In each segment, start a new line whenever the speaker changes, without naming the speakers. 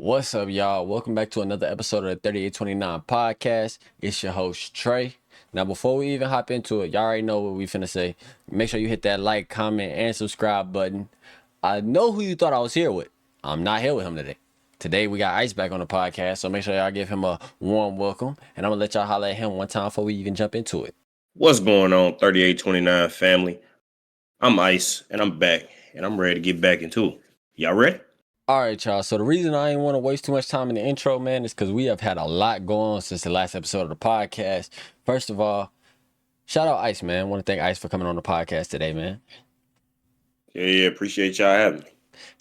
What's up, y'all? Welcome back to another episode of the 3829 podcast. It's your host, Trey. Now, before we even hop into it, y'all already know what we finna say. Make sure you hit that like, comment, and subscribe button. I know who you thought I was here with. I'm not here with him today. Today, we got Ice back on the podcast, so make sure y'all give him a warm welcome. And I'm gonna let y'all holler at him one time before we even jump into it.
What's going on, 3829 family? I'm Ice, and I'm back, and I'm ready to get back into it. Y'all ready?
All right, y'all. So the reason I ain't want to waste too much time in the intro, man, is because we have had a lot going on since the last episode of the podcast. First of all, shout out Ice, man. I want to thank Ice for coming on the podcast today, man.
Yeah, appreciate y'all having me.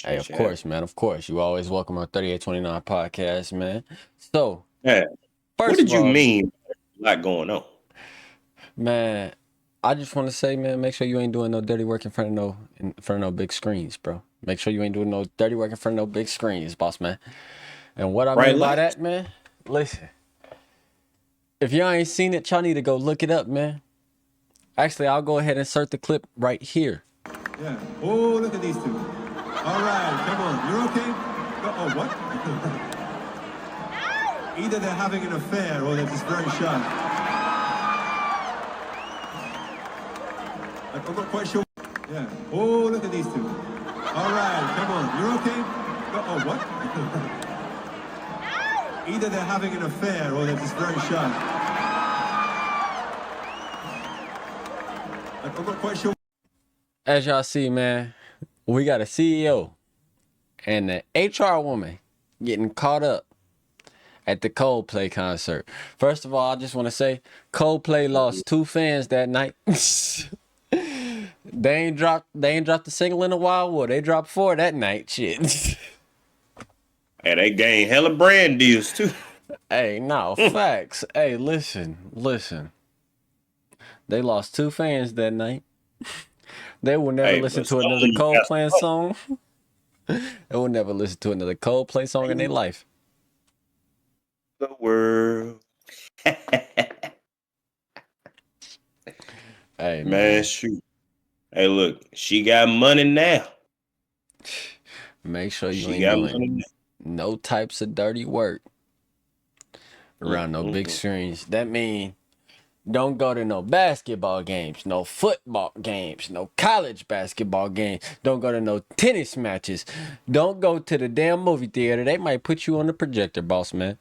Hey, of course, man. Of course. You always welcome on 3829 podcast, man. So,
yeah. What did you mean? A lot going on,
man. I just want to say, man, make sure you ain't doing no dirty work in front of no big screens, bro. Make sure you ain't doing no dirty work in front of no big screens, boss man. And what I mean by that, man, listen. If y'all ain't seen it, y'all need to go look it up, man. Actually, I'll go ahead and insert the clip right here.
Yeah. Oh, look at these two. All right, come on. You're okay? Oh, what? Either they're having an affair or they're just very shy. I'm not quite sure. Yeah. Oh, look at these two. All right, come on. You're okay? Oh, what? Either they're having an affair or they're just very shy. I'm not quite sure.
As y'all see, man, we got a CEO and an HR woman getting caught up at the Coldplay concert. First of all, I just want to say Coldplay lost 2 fans that night. They ain't dropped the single in a while. Well, they dropped 4 that night. Shit.
And they gained hella brand deals too.
Hey, no, facts. Hey, listen. They lost 2 fans that night. They will never listen to another Coldplay song. They will never listen to another Coldplay song in their life.
The world.
Hey,
man, shoot. Hey, look, she got money now.
Make sure you ain't doing no types of dirty work around no big screens. That mean don't go to no basketball games, no football games, no college basketball games. Don't go to no tennis matches. Don't go to the damn movie theater. They might put you on the projector, boss man.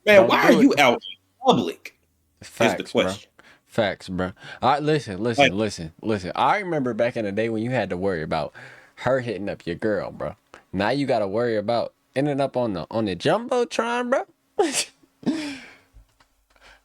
Man, why are you out in public?
Facts,
is the question.
Bro. Facts, bro. All right, listen. I remember back in the day when you had to worry about her hitting up your girl, bro. Now you got to worry about ending up on the Jumbotron, bro.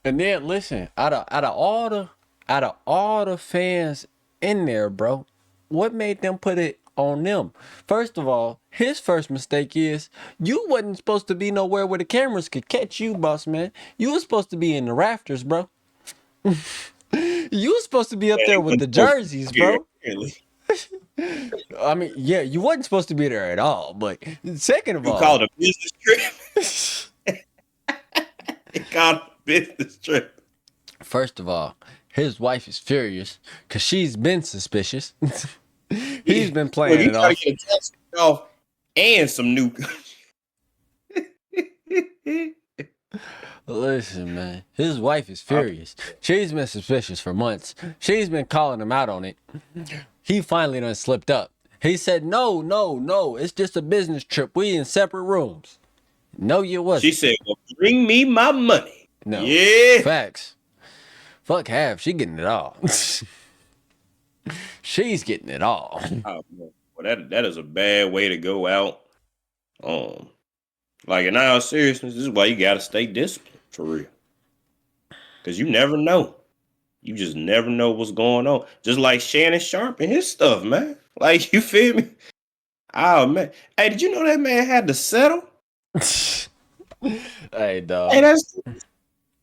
And then listen, out of all the fans in there, bro, what made them put it on them? First of all, his first mistake is you wasn't supposed to be nowhere where the cameras could catch you, boss man. You was supposed to be in the rafters, bro. You was supposed to be up there with the jerseys, bro. I mean, yeah, you wasn't supposed to be there at all. But second of all,
you called a business trip. He called a business trip.
First of all, his wife is furious because she's been suspicious. He's been playing it off.
Get a test off and some new.
Listen, man, his wife is furious. She's been suspicious for months. She's been calling him out on it. He finally done slipped up. He said, no, it's just a business trip. We in separate rooms. No, you wasn't.
She said, well, bring me my money.
No.
Yeah.
Facts. Fuck half. She getting it all. She's getting it all.
Oh, well, that is a bad way to go out. Like in all seriousness, this is why you gotta stay disciplined for real. Cause you never know. You just never know what's going on. Just like Shannon Sharpe and his stuff, man. Like, you feel me? Oh man. Hey, did you know that man had to settle?
Hey, dog.
Hey,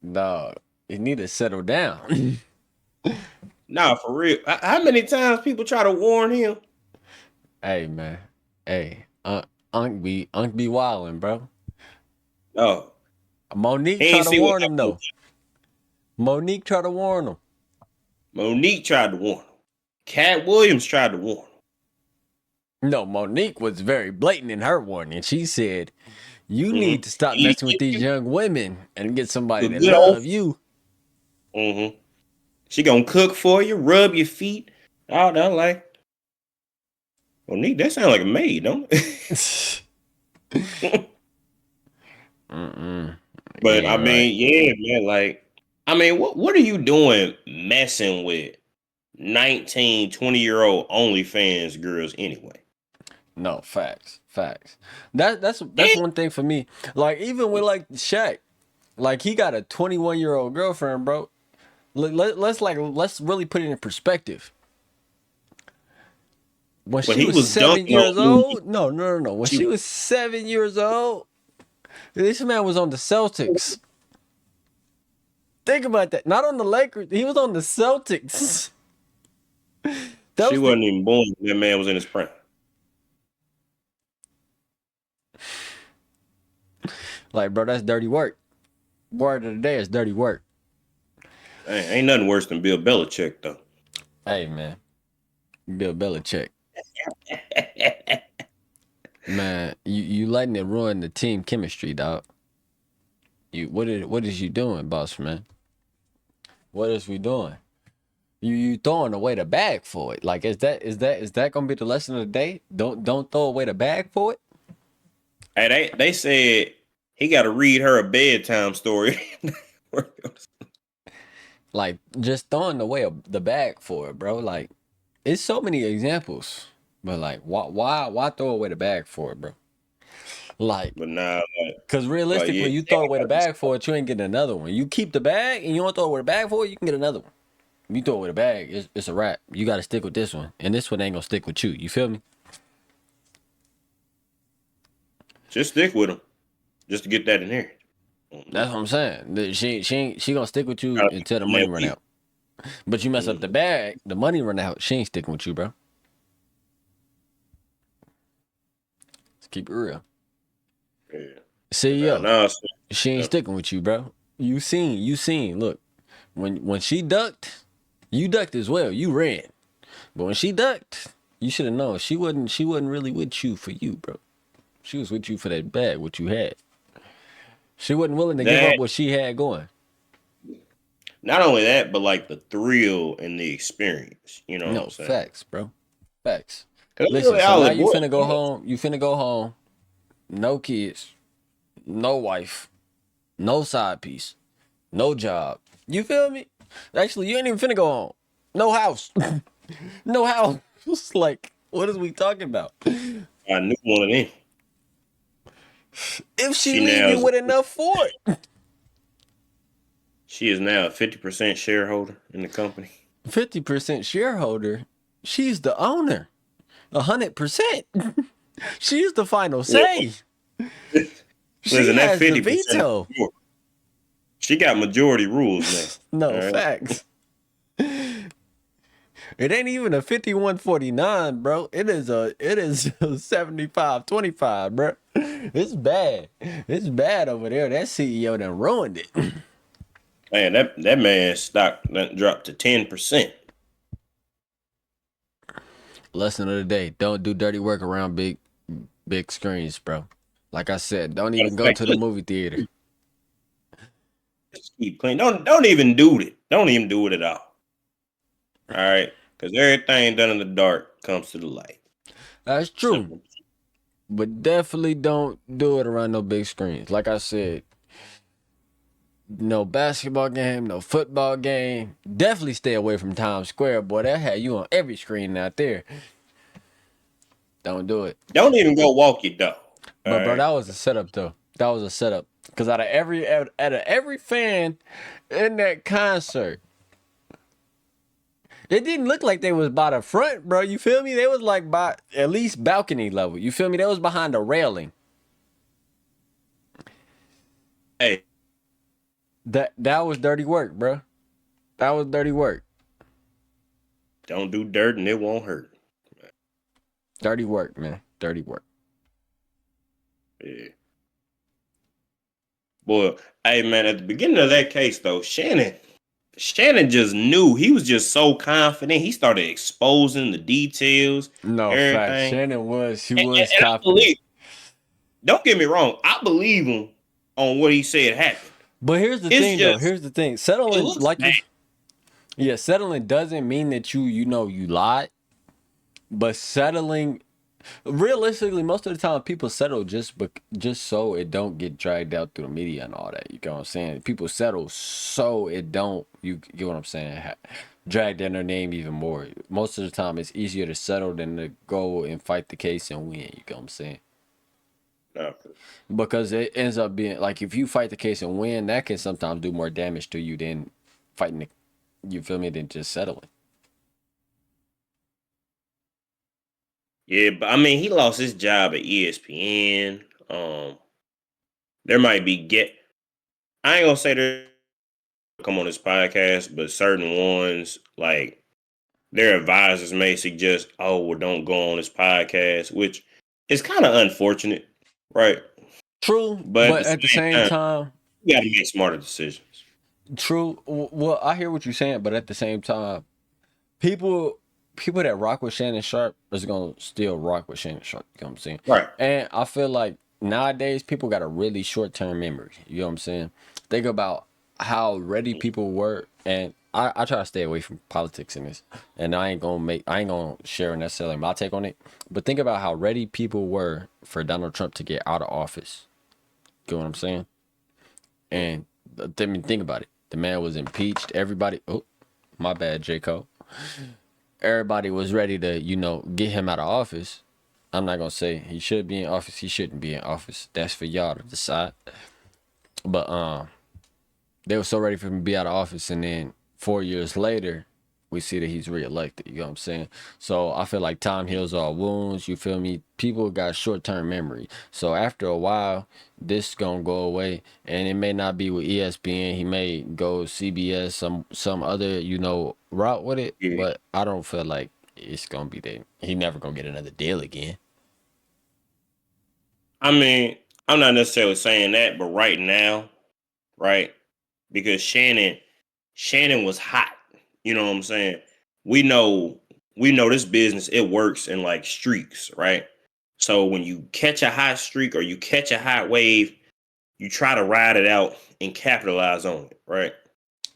dog. You need to settle down.
Nah, for real. How many times people try to warn him?
Hey, man. Hey, Unc be wildin', bro.
Oh.
Monique tried to warn him, though. Monique tried to warn him.
Monique tried to warn him. Cat Williams tried to warn him.
No, Monique was very blatant in her warning. She said, "You need to stop
Mm-hmm.
messing with these young women and get somebody
The
that
good old.
love you."
Mm-hmm. She gonna cook for you, rub your feet. All that like. Monique, that sound like a maid, don't it?
Mm-mm. You
But I
ain't right.
mean, yeah, man. Like, I mean, what are you doing messing with 19, 20-year-old OnlyFans girls anyway?
No, facts. That's
Yeah.
one thing for me. Like even with like Shaq, like he got a 21-year-old girlfriend, bro. Let's really put it in perspective. When
But
she
he
was
was
7 years
dunking on
old, no. When
she
she was 7 years old, this man was on the Celtics. Think about that. Not on the Lakers. He was on the Celtics. That
she
was the
wasn't even born when that man was in his prime.
like, bro. That's dirty work. Word of the day is dirty work.
Ain't nothing worse than Bill Belichick though.
Hey, man. Bill Belichick. Man, you letting it ruin the team chemistry, dog. What is you doing, boss man? What is we doing? You throwing away the bag for it. Like is that gonna be the lesson of the day? Don't throw away the bag for it.
Hey, they said he got to read her a bedtime story.
Like just throwing away the bag for it, bro. Like it's so many examples. But like why throw away the bag for it, bro? Like
But nah,
cause
like
realistically,
yeah,
you throw away the bag for it, you ain't getting another one. You keep the bag and you don't throw away the bag for it, you can get another one. You throw away the bag, it's a wrap. You got to stick with this one, and this one ain't gonna stick with you. You feel me?
just stick with him, just to get that in here.
That's what I'm saying. She gonna stick with you until the money run out. But you mess up the bag, the money run out. She ain't sticking with you, bro. Let's keep it real.
Yeah.
CEO,
Nah,
she ain't sticking with you, bro. You seen. Look, when she ducked, you ducked as well. You ran, but when she ducked, you should have known she wasn't really with you for you, bro. She was with you for that bag, what you had. She wasn't willing to give up
that
what she had going.
not only that, but like the thrill and the experience. You know what I'm
No,
saying?
facts, bro. Facts.
Because
Listen, so now
Alec,
you
what?
finna go home. You finna go home. No kids, no wife, no side piece, no job. You feel me? Actually, you ain't even finna go home. No house. No house. It's like, what is we talking about?
I knew one of them.
If she
She
leave
now
you
is
with enough for it.
she is now a 50% shareholder in the company.
50% shareholder. She's the owner. 100%. She's the final
Yeah.
say. She
Listen, that
has the
50%.
veto.
She got majority rules now.
No,
All right.
facts. It ain't even a 51-49, bro. It is a 75-25, bro. It's bad. It's bad over there. That CEO done ruined it.
Man, that man's stock done dropped to 10%.
Lesson of the day: don't do dirty work around big screens, bro. Like I said, don't
Matter
even
of
go
fact,
to the movie theater.
just keep clean. Don't even do it. Don't even do it at all. All right, because everything done in the dark comes to the light.
That's true.
Simple.
But definitely don't do it around no big screens. Like I said, no basketball game, no football game. Definitely stay away from Times Square, boy. That had you on every screen out there. Don't do it.
Don't even go walk your dog. All
But bro,
right.
that was a setup though. That was a setup. Cause out of every fan in that concert, it didn't look like they was by the front, bro. You feel me? They was like by at least balcony level. You feel me? They was behind the railing.
Hey,
That was dirty work, bro. That was dirty work.
don't do dirt and it won't hurt.
Dirty work, man. Dirty work.
Yeah. Boy, hey man, at the beginning of that case though, Shannon Shannon just knew. He was just so confident. He started exposing the details,
No, fact.
everything.
Shannon he
And,
was
and I
confident.
believe, don't get me wrong, I believe him on what he said happened.
But here's the
It's
thing, though.
just,
Here's the thing.
it
Settling,
looks
like
bad.
settling doesn't mean that you lied. But settling, realistically, most of the time people settle just so it don't get dragged out through the media and all that. You get what I'm saying? People settle so it don't. You get what I'm saying? Drag down their name even more. Most of the time, it's easier to settle than to go and fight the case and win. You get what I'm saying?
No.
Because it ends up being like if you fight the case and win, that can sometimes do more damage to you than fighting the, you feel me, than just settling.
Yeah, but I mean, he lost his job at ESPN. There might be I ain't gonna say there come on this podcast, but certain ones like their advisors may suggest, oh, well, don't go on this podcast, which is kind of unfortunate, right?
True,
But
but at the
same
same
time,
time,
you got to make smarter decisions.
true. Well, I hear what you're saying, but at the same time, people that rock with Shannon Sharp is gonna still rock with Shannon Sharp. You know what I'm saying?
Right.
And I feel like nowadays people got a really short term memory. You know what I'm saying? Think about how ready people were, and I try to stay away from politics in this, and I ain't gonna share necessarily my take on it. But think about how ready people were for Donald Trump to get out of office. You know what I'm saying? And think about it. The man was impeached. Everybody, oh, my bad, J. Cole. Everybody was ready to, get him out of office. I'm not gonna say he should be in office. He shouldn't be in office. That's for y'all to decide. But they were so ready for him to be out of office, and then 4 years later, we see that he's reelected. You know what I'm saying? So I feel like time heals all wounds. You feel me? People got short term memory. So after a while, this gonna go away, and it may not be with ESPN. He may go CBS, some other route with it.
Yeah.
But I don't feel like it's gonna be that. He never gonna get another deal again.
I mean, I'm not necessarily saying that, but right now, right? Because Shannon was hot. You know what I'm saying? We know this business, it works in like streaks, right? So when you catch a hot streak or you catch a hot wave, you try to ride it out and capitalize on it, right?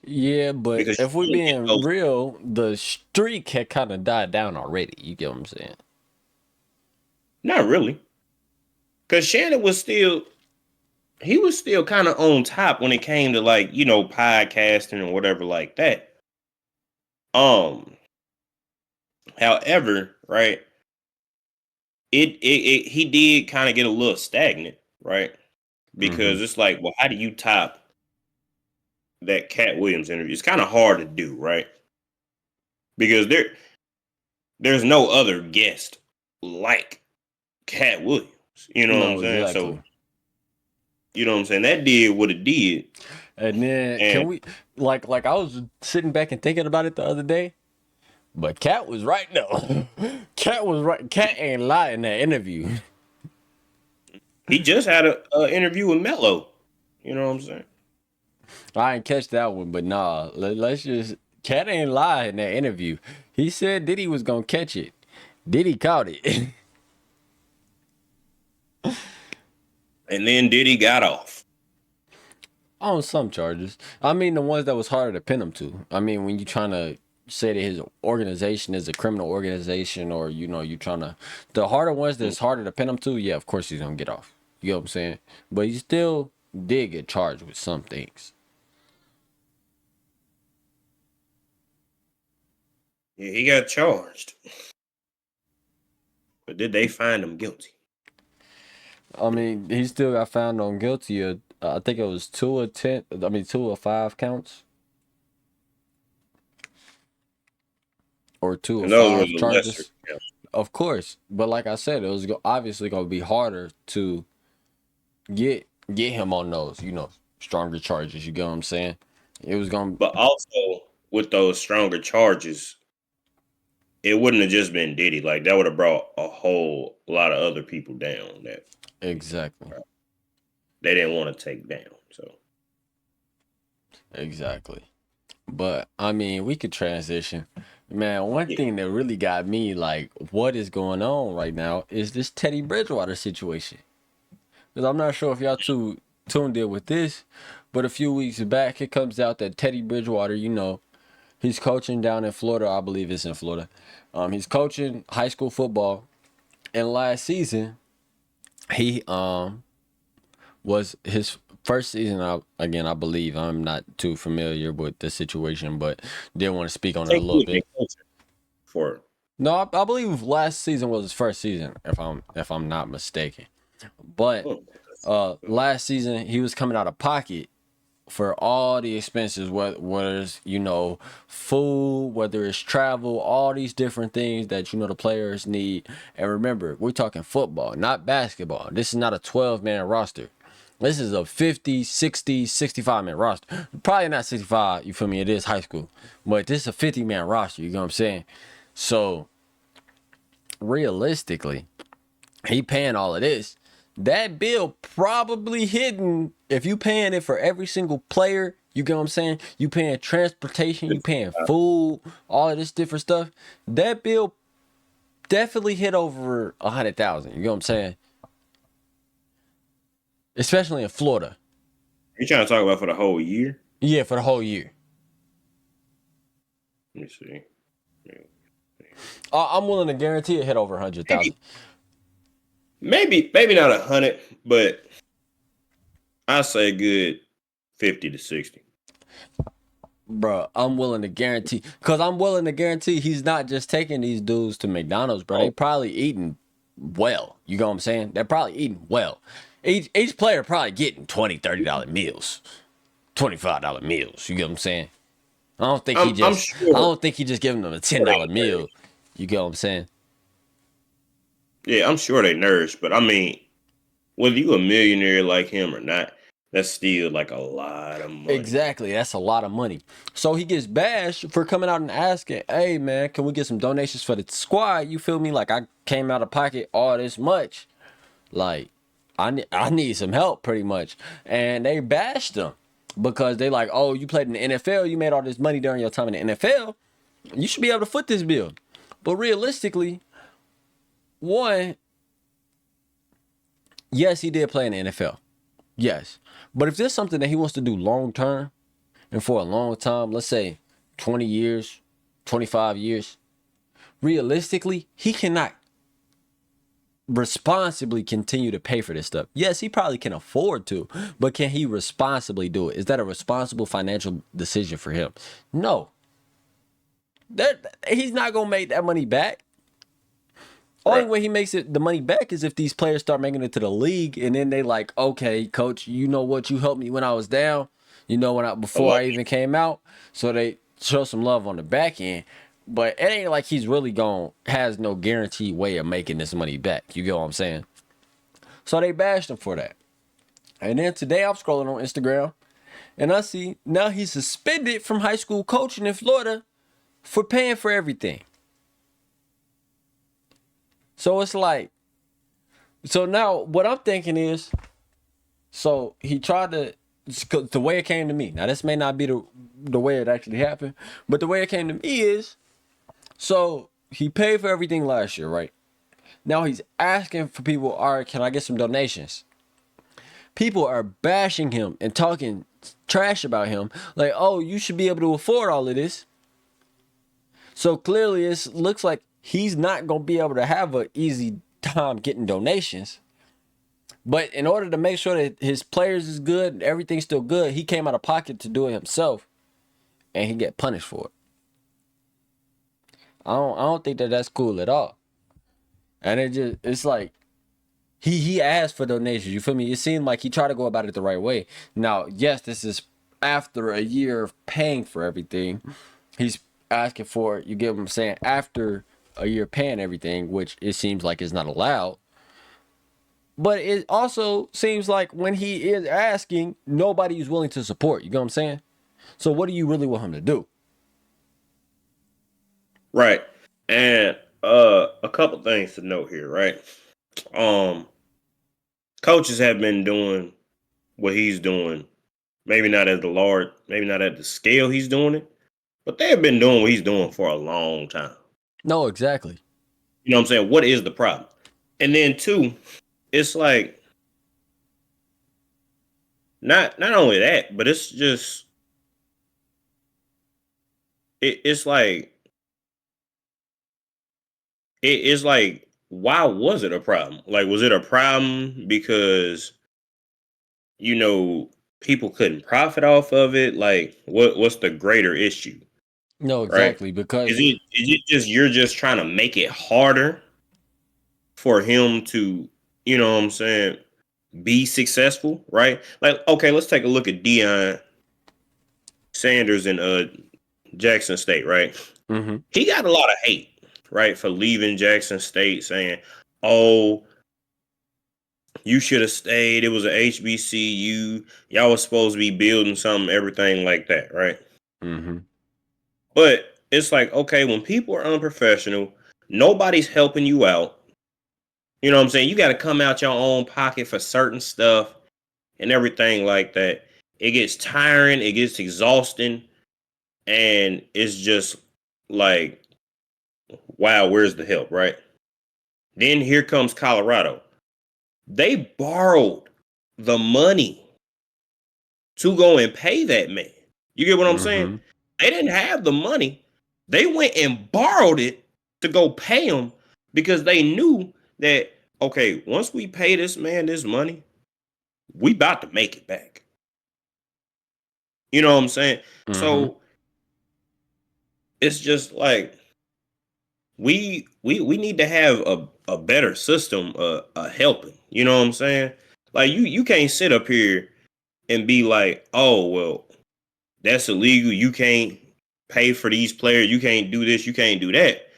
Yeah, but
Because
if we're
you get
being
those,
real, the streak had kind of died down already. You get what I'm saying?
not really. Because Shannon was still kind of on top when it came to like, podcasting and whatever like that. However, right, he did kind of get a little stagnant, right?
Mm-hmm.
Because it's like, well, how do you top that Cat Williams interview? It's kind of hard to do, right? Because there's no other guest like Cat Williams. You know what I'm
No,
saying?
exactly.
So, you know what I'm saying? That did what it did.
And then
And
can we like I was sitting back and thinking about it the other day, but Cat was right though. Cat was right. Cat ain't lying in that interview.
he just had a interview with Mello. You know what I'm saying?
I ain't catch that one, but nah. Let's just Cat ain't lying in that interview. He said Diddy was gonna catch it. Diddy caught it.
And then Diddy got off.
On some charges. I mean, the ones that was harder to pin him to. I mean, when you trying to say that his organization is a criminal organization, or you trying to, the harder ones that's harder to pin him to, yeah, of course he's gonna get off. You know what I'm saying? But he still did get charged with some things.
Yeah, he got charged. But did they find him guilty?
I mean, he still got found on guilty of, I think it was 2 or 5 counts, or two or
And those were
five
the lesser
charges.
counts.
Of course, but like I said, it was obviously gonna be harder to get him on those, stronger charges. You get what I'm saying? It was gonna
But also with those stronger charges, it wouldn't have just been Diddy. Like that would have brought a whole lot of other people down that
exactly,
they didn't want to take down. So
exactly. But I mean, we could transition. Man, one
Yeah.
thing that really got me like, what is going on right now is this Teddy Bridgewater situation. Because I'm not sure if y'all two tuned in with this, but a few weeks back, it comes out that Teddy Bridgewater, he's coaching down in Florida. I believe it's in Florida. He's coaching high school football, and last season, he was his first season. I believe I'm not too familiar with the situation, but did want to speak on it a
Take
little
you
bit.
for
No, I believe last season was his first season, if I'm not mistaken. But last season he was coming out of pocket for all the expenses, whether it's food, whether it's travel, all these different things that the players need. And remember, we're talking football, not basketball. This is not a 12-man roster. This is a 50, 60, 65-man roster. Probably not 65, you feel me? It is high school. But this is a 50-man roster, you know what I'm saying? So realistically, he paying all of this. That bill probably hidden. If you paying it for every single player, you get what I'm saying? You paying transportation, you paying food, all of this different stuff. That bill definitely hit over 100,000. You know what I'm saying? Especially in Florida.
you trying to talk about for the whole year?
Yeah, for the whole year.
Let me see.
I'm willing to guarantee it hit over 100,000.
Maybe not 100, but I say a good 50 to 60.
Bro, I'm willing to guarantee, because I'm willing to guarantee he's not just taking these dudes to McDonald's, bro. They probably eating well. You know what I'm saying? They're probably eating well. Each player probably getting $20, $30 meals, $25 meals. You get what I'm saying? I don't think he just giving them a $10 meal. You get what I'm saying?
Yeah, I'm sure they nourish, but I mean, whether you a millionaire like him or not, that's still like a lot of money.
Exactly. That's a lot of money. So he gets bashed for coming out and asking, hey, man, can we get some donations for the squad? You feel me? Like, I came out of pocket all this much. Like, I need some help pretty much. And they bashed him because they like, oh, you played in the NFL. You made all this money during your time in the NFL. You should be able to foot this bill. But realistically, one, yes, he did play in the NFL. Yes. But if there's something that he wants to do long term and for a long time, let's say 20 years, 25 years, realistically, he cannot responsibly continue to pay for this stuff. Yes, he probably can afford to, but can he responsibly do it? Is that a responsible financial decision for him? No. He's not going to make that money back. Only way he makes the money back is if these players start making it to the league, and then they like, okay, coach, you know what? You helped me when I was down. Before I even came out. So they show some love on the back end. But it ain't like he's really has no guaranteed way of making this money back. You get what I'm saying? So they bashed him for that. And then today I'm scrolling on Instagram, and I see now he's suspended from high school coaching in Florida for paying for everything. So it's like, so now what I'm thinking is, so he tried to, the way it came to me. Now this may not be the way it actually happened, but the way it came to me is, so he paid for everything last year, right? Now he's asking for people, all right, can I get some donations? People are bashing him and talking trash about him. Like, oh, you should be able to afford all of this. So clearly it looks like he's not going to be able to have an easy time getting donations. But in order to make sure that his players is good, everything's still good, he came out of pocket to do it himself, and he get punished for it. I don't think that's cool at all. And it's like he asked for donations. You feel me? It seemed like he tried to go about it the right way. Now, yes, this is after a year of paying for everything. He's asking for it. You get what I'm saying? After a year paying everything, which it seems like is not allowed. But it also seems like when he is asking, nobody is willing to support. You know what I'm saying? So what do you really want him to do?
Right. And a couple things to note here, right? Coaches have been doing what he's doing, maybe not at the scale he's doing it, But they have been doing what he's doing for a long time.
No, exactly.
You know what I'm saying? What is the problem? And then two, it's like not only that, but it's just it's like it's like why was it a problem? Like was it a problem because you know people couldn't profit off of it? Like what's the greater issue,
No,
right?
exactly. Because
Is it just you're just trying to make it harder for him to, you know what I'm saying, be successful, right? Like, okay, let's take a look at Deion Sanders in Jackson State, right?
hmm
He got a lot of hate, right, for leaving Jackson State, saying, "Oh, you should have stayed. It was a HBCU. Y'all was supposed to be building something, everything like that, right?"
hmm
But it's like, okay, when people are unprofessional, nobody's helping you out. You know what I'm saying? You got to come out your own pocket for certain stuff and everything like that. It gets tiring, it gets exhausting, and it's just like, wow, where's the help, right? Then here comes Colorado. They borrowed the money to go and pay that man. You get what I'm saying?
hmm
They didn't have the money. They went and borrowed it to go pay him because they knew that, okay, once we pay this man this money, we about to make it back. You know what I'm saying?
hmm
So it's just like we need to have a better system, a helping. You know what I'm saying? Like you can't sit up here and be like, oh well, that's illegal. You can't pay for these players. You can't do this. You can't do that.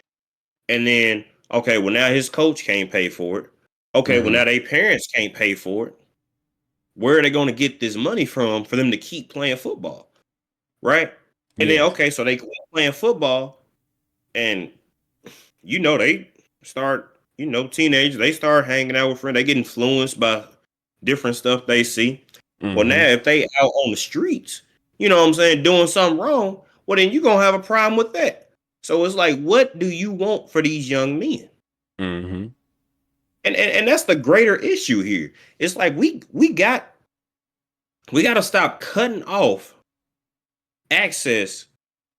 And then okay, well now his coach can't pay for it. Okay, well
hmm
now their parents can't pay for it. Where are they going to get this money from for them to keep playing football? Right? And then
Yeah.
okay, so they quit playing football, and they start, teenagers, they start hanging out with friends. They get influenced by different stuff they see. Well, now
hmm
if they out on the streets, you know what I'm saying, doing something wrong, well then you're gonna have a problem with that. So it's like, what do you want for these young men?
hmm
And that's the greater issue here. It's like we got to stop cutting off access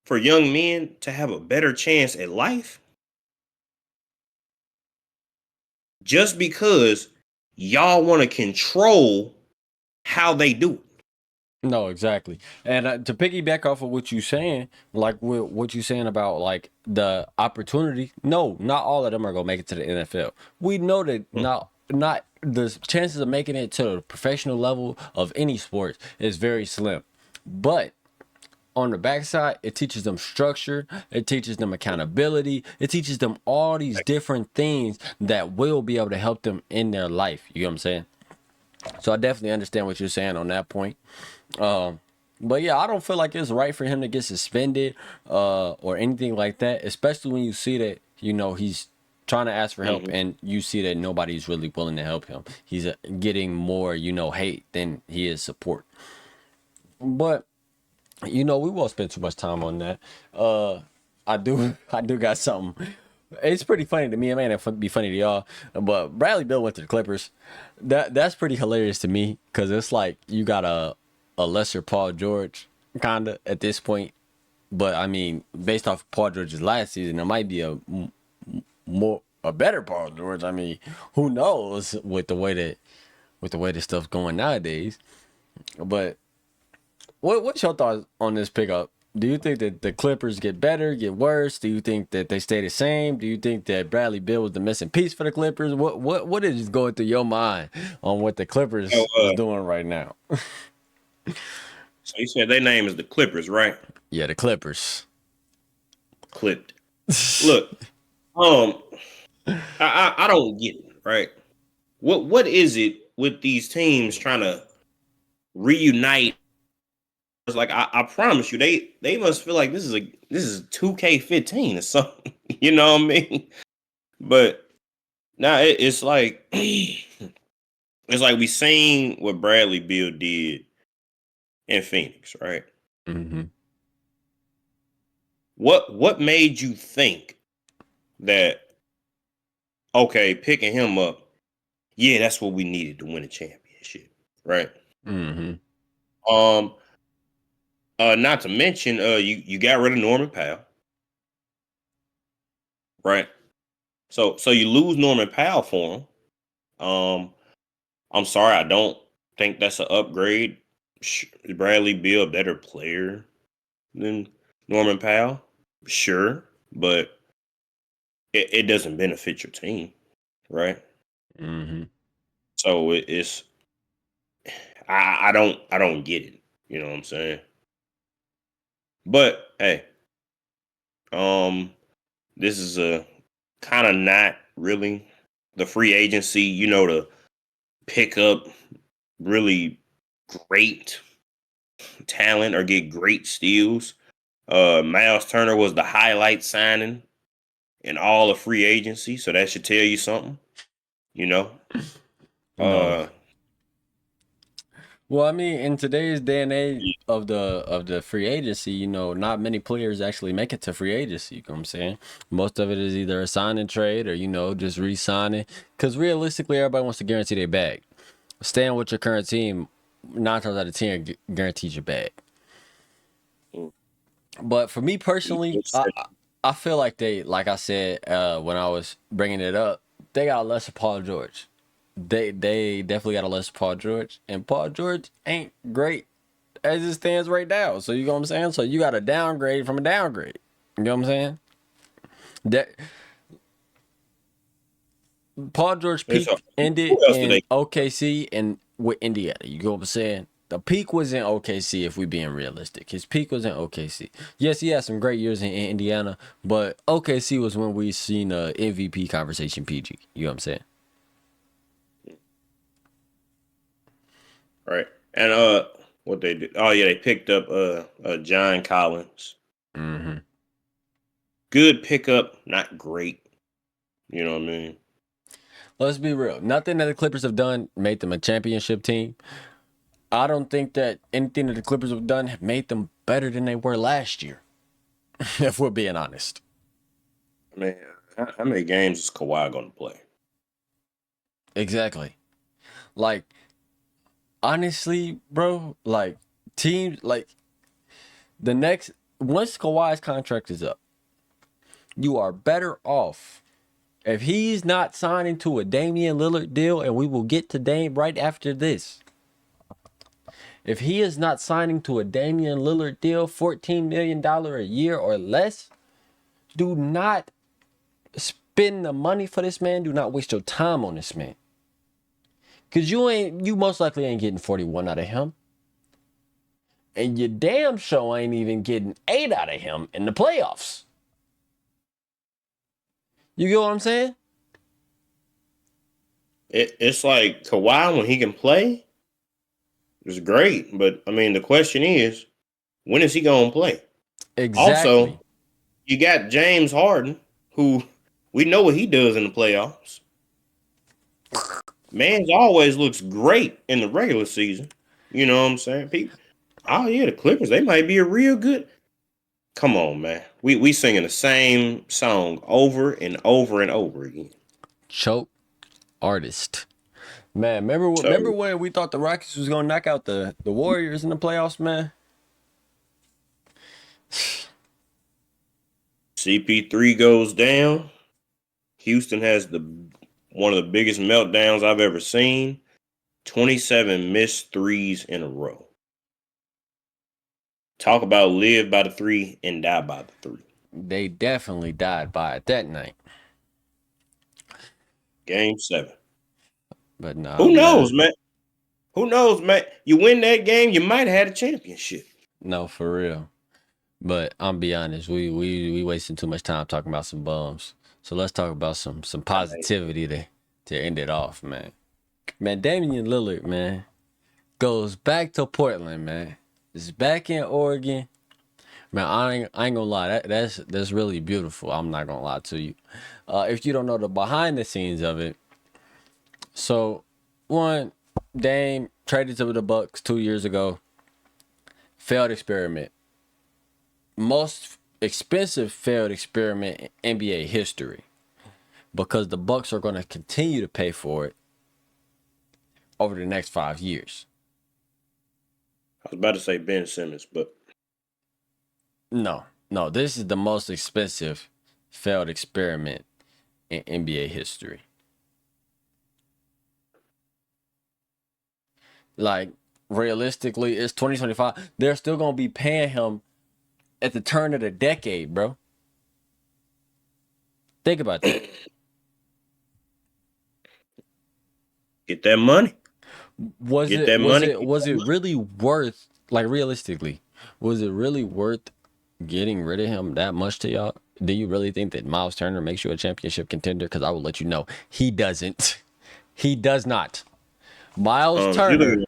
for young men to have a better chance at life just because y'all want to control how they do it.
No, exactly. And to piggyback off of what you're saying, like what you're saying about like the opportunity, no, not all of them are gonna make it to the NFL. We know that not the chances of making it to the professional level of any sport is very slim. But on the backside, it teaches them structure, it teaches them accountability, it teaches them all these different things that will be able to help them in their life. You know what I'm saying? So I definitely understand what you're saying on that point. But yeah, I don't feel like it's right for him to get suspended or anything like that, especially when you see that, he's trying to ask for help
Mhm.
and you see that nobody's really willing to help him. He's getting more, hate than he is support. But we won't spend too much time on that. I do got something. It's pretty funny to me. It may not be funny to y'all, but Bradley Beal went to the Clippers. That's pretty hilarious to me because it's like you got a lesser Paul George kinda at this point. But I mean, based off Paul George's last season, there might be a better Paul George. I mean, who knows with the way that stuff's going nowadays. But what's your thoughts on this pickup? Do you think that the Clippers get better, get worse? Do you think that they stay the same? Do you think that Bradley Beal was the missing piece for the Clippers? What is going through your mind on what the
So,
Clippers is doing right now?
so you said their name is the Clippers, right?
Yeah, the Clippers.
Clipped. Look, um, I don't get it, right? What is it with these teams trying to reunite? It's like I promise you, they must feel like this is 2K15 or something. You know what I mean? But now it's like we seen what Bradley Beal did in Phoenix, right?
hmm
what made you think that okay, picking him up, yeah, that's what we needed to win a championship, right?
Mm-hmm.
Um, not to mention, you got rid of Norman Powell, right? So you lose Norman Powell for him. I'm sorry, I don't think that's an upgrade. Is Bradley Beal a better player than Norman Powell? Sure, but it doesn't benefit your team, right?
Mm-hmm.
So it's I don't get it. You know what I'm saying? But hey, um, this is a kind of not really the free agency, to pick up really great talent or get great steals. Miles Turner was the highlight signing in all of free agency, so that should tell you something, you know.
No.
Uh,
Well, I mean, in today's day and age of the free agency, not many players actually make it to free agency. You know what I'm saying? Most of it is either a sign and trade or just re-signing. Because realistically, everybody wants to guarantee their bag. Staying with your current team, 9 times out of 10 guarantees your bag. But for me personally, I feel like like I said when I was bringing it up, they got less of Paul George. They definitely got a less Paul George, and Paul George ain't great as it stands right now. So you know what I'm saying? So you got a downgrade from a downgrade. You know what I'm saying? That Paul George
it's
peak ended
who else do
in
they?
OKC and with Indiana. You know what I'm saying? The peak was in OKC if we being realistic. His peak was in OKC. Yes, he had some great years in Indiana, but OKC was when we seen a MVP conversation PG. You know what I'm saying?
Right. And what they did? Oh yeah, they picked up John Collins.
Mm-hmm.
Good pickup, not great. You know what I mean?
Let's be real. Nothing that the Clippers have done made them a championship team. I don't think that anything that the Clippers have done have made them better than they were last year. If we're being honest.
Man, how many games is Kawhi going to play?
Exactly. Like, honestly, bro, like teams like the next once Kawhi's contract is up, you are better off if he's not signing to a Damian Lillard deal, and we will get to Dame right after this. If he is not signing to a Damian Lillard deal, $14 million a year or less, do not spend the money for this man. Do not waste your time on this man. Cause you most likely ain't getting 41 out of him. And you damn sure ain't even getting 8 out of him in the playoffs. You get what I'm saying?
It's like Kawhi when he can play is great, but I mean the question is, when is he going to play?
Exactly.
Also, you got James Harden, who we know what he does in the playoffs. Man's always looks great in the regular season. You know what I'm saying? People, oh yeah, the Clippers, they might be a real good. Come on, man. We singing the same song over and over and over again.
Choke artist. Man, remember
So
when we thought the Rockets was gonna knock out the Warriors in the playoffs, man?
CP3 goes down. Houston has the one of the biggest meltdowns I've ever seen. 27 missed threes in a row. Talk about live by the three and die by the three.
They definitely died by it that night.
Game 7.
But nah,
Who knows,
man.
man? Who knows, man? You win that game, you might have had a championship.
No, for real. But I'm be honest, we wasting too much time talking about some bums. So let's talk about some positivity to end it off, man. Man, Damian Lillard, man, goes back to Portland, man. Is back in Oregon. Man, I ain't gonna lie. That's really beautiful. I'm not gonna lie to you. If you don't know the behind the scenes of it, so one, Dame traded to the Bucks 2 years ago. Failed experiment. Most expensive failed experiment in NBA history because the Bucks are going to continue to pay for it over the next 5 years.
I was about to say Ben Simmons, but
No, this is the most expensive failed experiment in NBA history. Like, realistically, it's 2025. They're still going to be paying him at the turn of the decade, bro. Think about that.
get that money.
Was
Get
it
that money.
was it really worth, like, realistically, was it really worth getting rid of him that much to y'all? Do you really think that Miles Turner makes you a championship contender? Because I will let you know, he doesn't. He does not. Miles Turner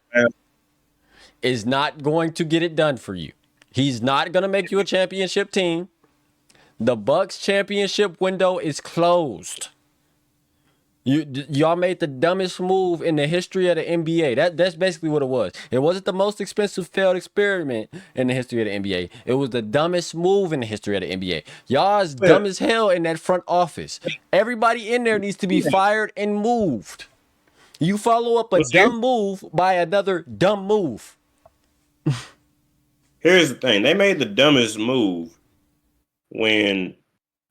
is not going to get it done for you. He's not going to make you a championship team. The Bucks championship window is closed. Y'all made the dumbest move in the history of the NBA. That's basically what it was. It wasn't the most expensive failed experiment in the history of the NBA. It was the dumbest move in the history of the NBA. Y'all is dumb as hell in that front office. Everybody in there needs to be fired and moved. You follow up a dumb move by another dumb move.
Here's the thing. They made the dumbest move when,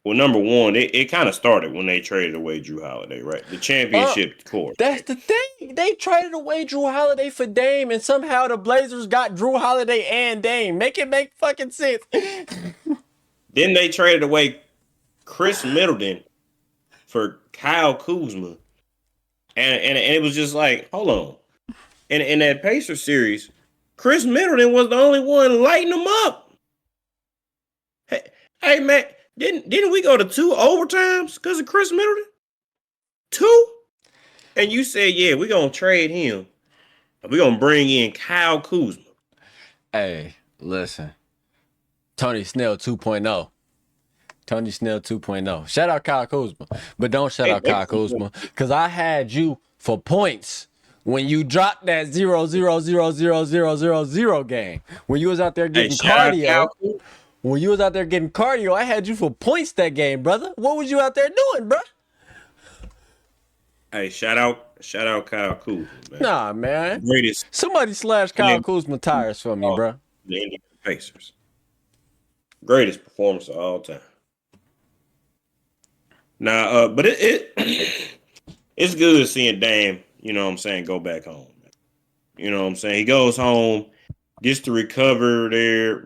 well, number one, it kind of started when they traded away Drew Holiday, right? The championship core.
That's the thing. They traded away Drew Holiday for Dame, and somehow the Blazers got Drew Holiday and Dame. Make it make fucking sense.
Then they traded away Chris Middleton for Kyle Kuzma. And it was just like, hold on. In that Pacers series, Chris Middleton was the only one lighting them up. Hey man, didn't we go to 2 overtimes because of Chris Middleton? 2? And you said, yeah, we're gonna trade him. We're gonna bring in Kyle Kuzma.
Hey, listen. Tony Snell 2.0. Tony Snell 2.0. Shout out Kyle Kuzma. But don't shout out Kyle Kuzma. Because I had you for points when you dropped that 0-0-0-0-0-0-0 game. When you was out there getting cardio. When you was out there getting cardio, I had you for points that game, brother. What was you out there doing, bro?
Hey, shout out Kyle Kuzma, man.
Nah, man.
Greatest.
Somebody slash Kyle Kuzma tires for me, bro.
The Indiana Pacers. Greatest performance of all time. Now, but it's good seeing Dame, you know what I'm saying, go back home. You know what I'm saying? He goes home, gets to recover there.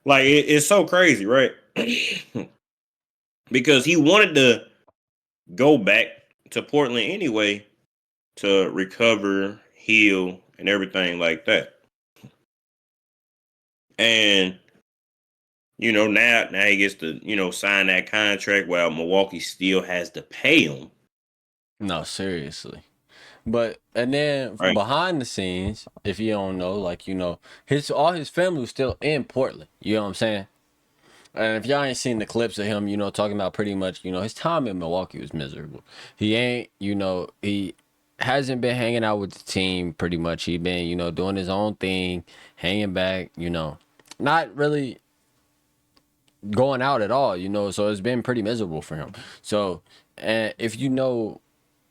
Like, it's so crazy, right? Because he wanted to go back to Portland anyway to recover, heal, and everything like that. And you know, now he gets to, you know, sign that contract while Milwaukee still has to pay him.
No, seriously. But and then behind the scenes, if you don't know, like, you know, all his family was still in Portland. You know what I'm saying? And if y'all ain't seen the clips of him, you know, talking about pretty much, you know, his time in Milwaukee was miserable. He ain't, you know, he hasn't been hanging out with the team pretty much. He been, you know, doing his own thing, hanging back, you know, not really going out at all, you know, so it's been pretty miserable for him. So, and if you know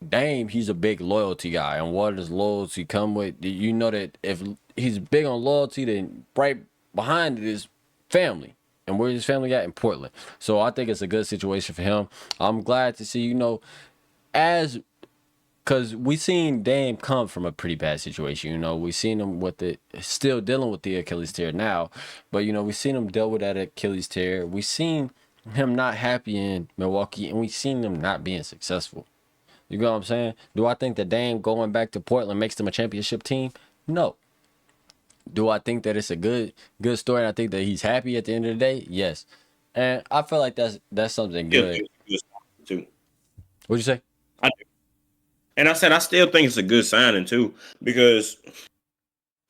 Dame, he's a big loyalty guy, and what does loyalty come with? You know that if he's big on loyalty, then right behind it is family, and where's his family at? In Portland. So I think it's a good situation for him. I'm glad to see, you know, because we seen Dame come from a pretty bad situation. You know, we seen him still dealing with the Achilles tear now, but you know, we seen him deal with that Achilles tear. We seen him not happy in Milwaukee, and we seen him not being successful. You know what I'm saying? Do I think that Dame going back to Portland makes them a championship team? No. Do I think that it's a good story? And I think that he's happy at the end of the day? Yes. And I feel like that's something good.
Too.
What'd you say?
I do. And I said I still think it's a good signing too, because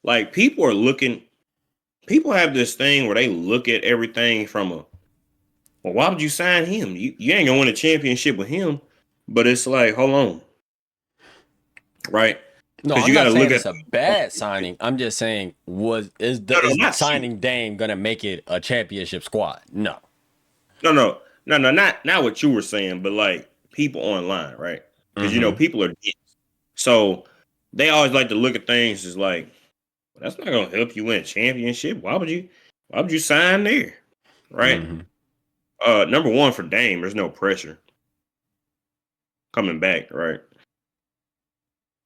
like people have this thing where they look at everything from well, why would you sign him? You ain't gonna win a championship with him. But it's like, hold on. Right?
No,
Because
I'm
you got
not
to
saying
look
it's
at
a bad signing. I'm just saying is
not cheap.
signing Dame gonna make it a championship squad? No.
No, not what you were saying, but like people online, right? Because
Mm-hmm.
people are dense. So they always like to look at things as like, well, that's not gonna help you win a championship. Why would you sign there? Right?
Mm-hmm.
Number one for Dame, there's no pressure coming back, right?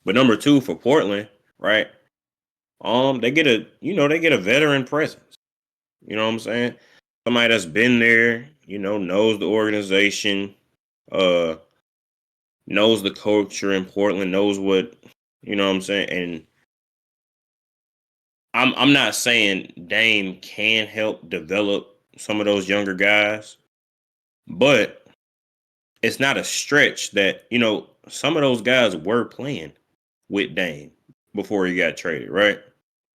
But number two for Portland, right? They get a veteran presence. You know what I'm saying? Somebody that's been there, knows the organization, uh, knows the culture in Portland, knows what what I'm saying. And I'm not saying Dame can help develop some of those younger guys, but it's not a stretch that, some of those guys were playing with Dame before he got traded, right?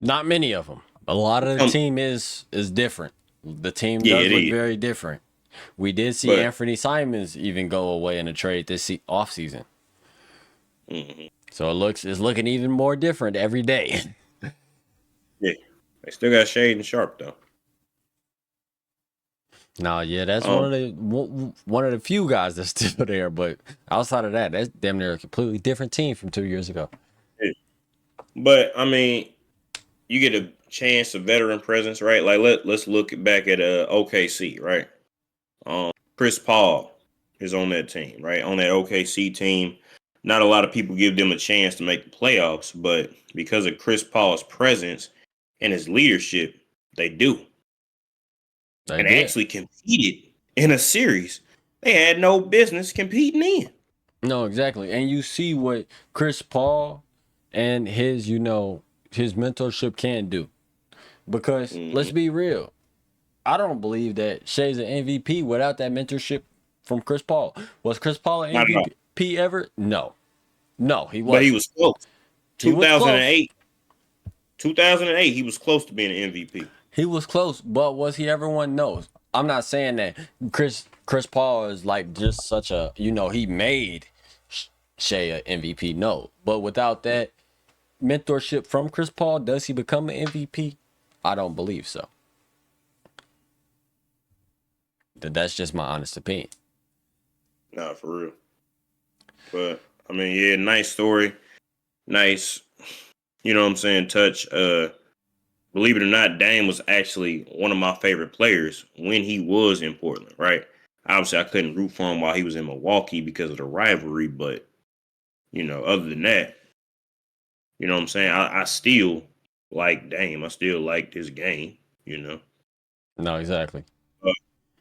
Not many of them. A lot of the
Um,
team is different. The team
yeah,
does
it
look
is.
very different. We did see
But
Anthony Simons even go away in a trade this off season.
mhm,
So it's looking even more different every day.
yeah, they still got Shade and Sharp though.
Nah, yeah, that's
Um,
one of the few guys that's still there. But outside of that, that's damn near a completely different team from 2 years ago.
yeah. But I mean, you get a chance of veteran presence, right? Like let's look back at OKC, right? Chris Paul is on that team, right? On that OKC team. Not a lot of people give them a chance to make the playoffs, but because of Chris Paul's presence and his leadership, they do.
They
And
did.
actually competed in a series they had no business competing in.
No, exactly. And you see what Chris Paul and his mentorship can do. Because let's
Mhm.
be real, I don't believe that Shea's an MVP without that mentorship from Chris Paul. Was Chris Paul an
Not at all.
MVP ever? No. No, he
But he
wasn't.
was close.
He was close.
2008, 2008, he was close to being an MVP.
He was close, but was he ever one? No. I'm not saying that Chris Paul is like just such a he made Shea a MVP. No, but without that mentorship from Chris Paul, does he become an MVP? I don't believe so. That's just my honest opinion.
Nah, for real. But I mean, yeah, nice story. Nice, what I'm saying, touch. Believe it or not, Dame was actually one of my favorite players when he was in Portland, right? Obviously, I couldn't root for him while he was in Milwaukee because of the rivalry, but other than that, what I'm saying, I still like Dame. I still liked his game.
No, exactly.
But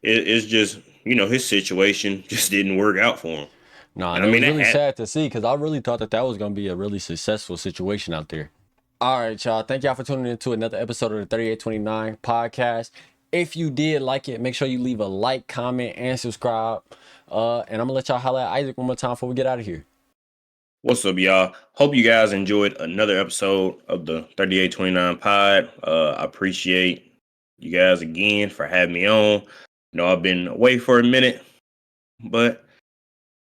it's just, his situation just didn't work out for him.
No,
And
and
I
it
mean,
was
that
really
happened.
sad to see because I really thought that was going to be a really successful situation out there. All right, y'all. Thank y'all for tuning in to another episode of the 3829 podcast. If you did like it, make sure you leave a like, comment, and subscribe. And I'm going to let y'all holler at Isaac one more time before we get out of here.
What's up, y'all? Hope you guys enjoyed another episode of the 3829 pod. I appreciate you guys again for having me on. I've been away for a minute, but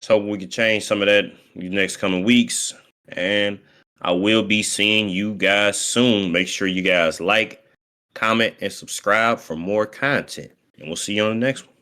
let's hope we can change some of that these next coming weeks. And I will be seeing you guys soon. Make sure you guys like, comment, and subscribe for more content. And we'll see you on the next one.